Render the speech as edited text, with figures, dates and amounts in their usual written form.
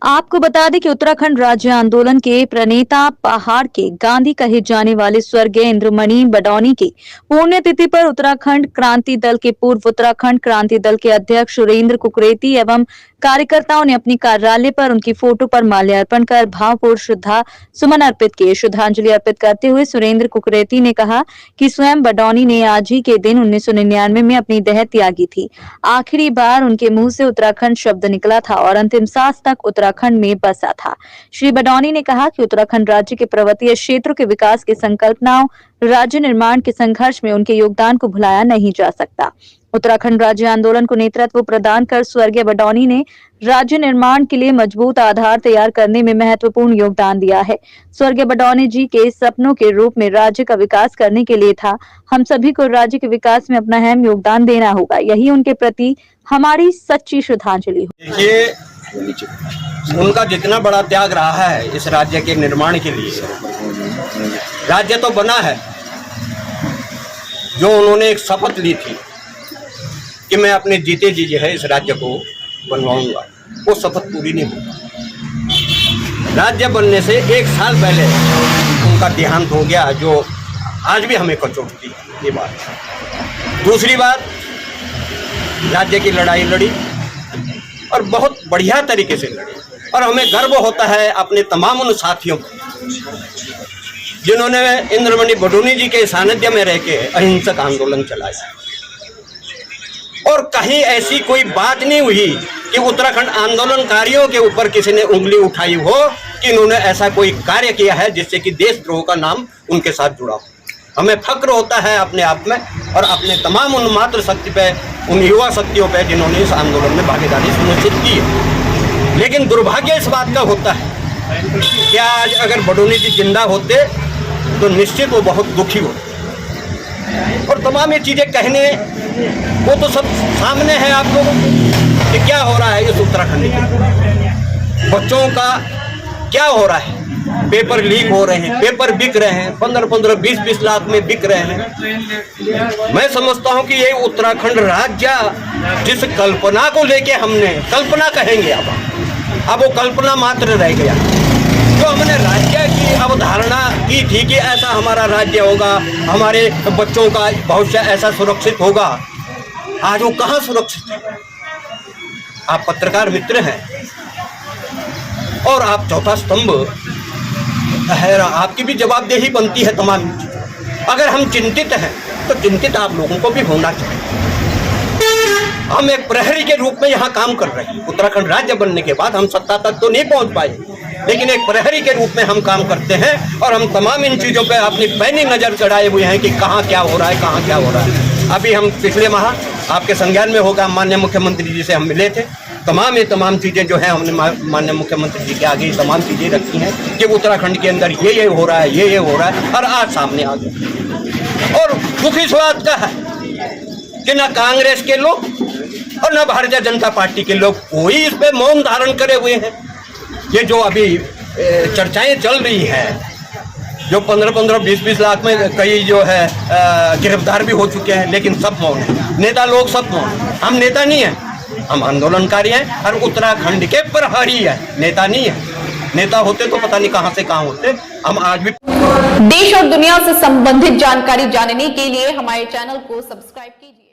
आपको बता दें कि उत्तराखंड राज्य आंदोलन के प्रणेता पहाड़ के गांधी कहे जाने वाले स्वर्गीय इंद्रमणि बडौनी की पुण्यतिथि पर उत्तराखंड क्रांति दल के पूर्व उत्तराखंड क्रांति दल के अध्यक्ष सुरेंद्र कुकरेती एवं कार्यकर्ताओं ने अपनी कार्यालय पर उनकी फोटो पर माल्यार्पण कर भावपूर्ण श्रद्धा सुमन अर्पित किए। श्रद्धांजलि अर्पित करते हुए सुरेंद्र कुकरेती ने कहा कि स्वयं बडौनी ने आज ही के दिन 1999 में अपनी देह त्यागी थी। आखिरी बार उनके मुंह से उत्तराखंड शब्द निकला था और अंतिम सांस तक उत्तराखंड में बसा था। श्री बडौनी ने कहा कि उत्तराखंड राज्य के पर्वतीय क्षेत्रों के विकास की संकल्पनाओं, राज्य निर्माण के संघर्ष में उनके योगदान को भुलाया नहीं जा सकता। उत्तराखंड राज्य आंदोलन को नेतृत्व प्रदान कर स्वर्गीय बडौनी ने राज्य निर्माण के लिए मजबूत आधार तैयार करने में महत्वपूर्ण योगदान दिया है। स्वर्गीय बडौनी जी के सपनों के रूप में राज्य का विकास करने के लिए था। हम सभी को राज्य के विकास में अपना अहम योगदान देना होगा। यही उनके प्रति हमारी सच्ची श्रद्धांजलि हो। देखिए, उनका जितना बड़ा त्याग रहा है इस राज्य के निर्माण के लिए, राज्य तो बना है। जो उन्होंने एक शपथ ली थी कि मैं अपने जीते जी जो है इस राज्य को बनवाऊंगा, वो शपथ पूरी नहीं हुई। राज्य बनने से एक साल पहले उनका देहांत हो गया, जो आज भी हमें कचोटती है ये बात। दूसरी बात, राज्य की लड़ाई लड़ी और बहुत बढ़िया तरीके से लड़ी, और हमें गर्व होता है अपने तमाम उन साथियों को जिन्होंने इंद्रमणि बडौनी जी के सानिध्य में रह के अहिंसक आंदोलन चलाया। और कहीं ऐसी कोई बात नहीं हुई कि उत्तराखंड आंदोलनकारियों के ऊपर किसी ने उंगली उठाई हो कि इन्होंने ऐसा कोई कार्य किया है जिससे कि देशद्रोह का नाम उनके साथ जुड़ा हो। हमें फक्र होता है अपने आप में और अपने तमाम उन मातृ शक्ति पे, उन युवा शक्तियों पे जिन्होंने इस आंदोलन में भागीदारी सुनिश्चित की है। लेकिन दुर्भाग्य इस बात का होता है कि आज अगर बडौनी जी जिंदा होते तो निश्चित वो बहुत दुखी होते। और तमाम ये चीज़ें कहने वो तो सब सामने है आप लोगों को कि क्या हो रहा है इस उत्तराखंड के बच्चों का, क्या हो रहा है। पेपर लीक हो रहे हैं, पेपर बिक रहे हैं, 15-15, 20-20 लाख में बिक रहे हैं। मैं समझता हूं कि ये उत्तराखंड राज्य जिस कल्पना को लेके हमने, कल्पना कहेंगे अब वो कल्पना मात्र रह गया। जो हमने राज्य की अवधारणा की थी कि ऐसा हमारा राज्य होगा, हमारे बच्चों का भविष्य ऐसा सुरक्षित होगा, आज वो कहाँ सुरक्षित है। आप पत्रकार मित्र हैं और आप चौथा स्तंभ है, आपकी भी जवाबदेही बनती है तमाम चीज़ों। अगर हम चिंतित हैं तो चिंतित आप लोगों को भी होना चाहिए। हम एक प्रहरी के रूप में यहाँ काम कर रहे हैं। उत्तराखंड राज्य बनने के बाद हम सत्ता तक तो नहीं पहुँच पाए, लेकिन एक प्रहरी के रूप में हम काम करते हैं और हम तमाम इन चीज़ों पे अपनी पैनी नज़र चढ़ाए हुए हैं कि कहाँ क्या हो रहा है, कहाँ क्या हो रहा है। अभी हम पिछले माह आपके संज्ञान में होगा, माननीय मुख्यमंत्री जी से हम मिले थे। तमाम चीज़ें जो हैं हमने माननीय मुख्यमंत्री जी के आगे तमाम चीज़ें रखी हैं कि उत्तराखंड के अंदर ये हो रहा है, ये हो रहा है, और आज सामने आ गया। और दुख इस बात का है कि न कांग्रेस के लोग और न भारतीय जनता पार्टी के लोग कोई इस पर मौन धारण करे हुए हैं। ये जो अभी चर्चाएं चल रही हैं, जो 15-15, 20-20 लाख में कई जो है गिरफ्तार भी हो चुके हैं, लेकिन सब मौन है। नेता लोग सब मौन। हम नेता नहीं हैं, हम आंदोलनकारी हैं और उत्तराखंड के प्रहरी हैं, नेता नहीं है। नेता होते तो पता नहीं कहां से कहां होते। हम आज भी देश और दुनिया से संबंधित जानकारी जानने के लिए हमारे चैनल को सब्सक्राइब कीजिए।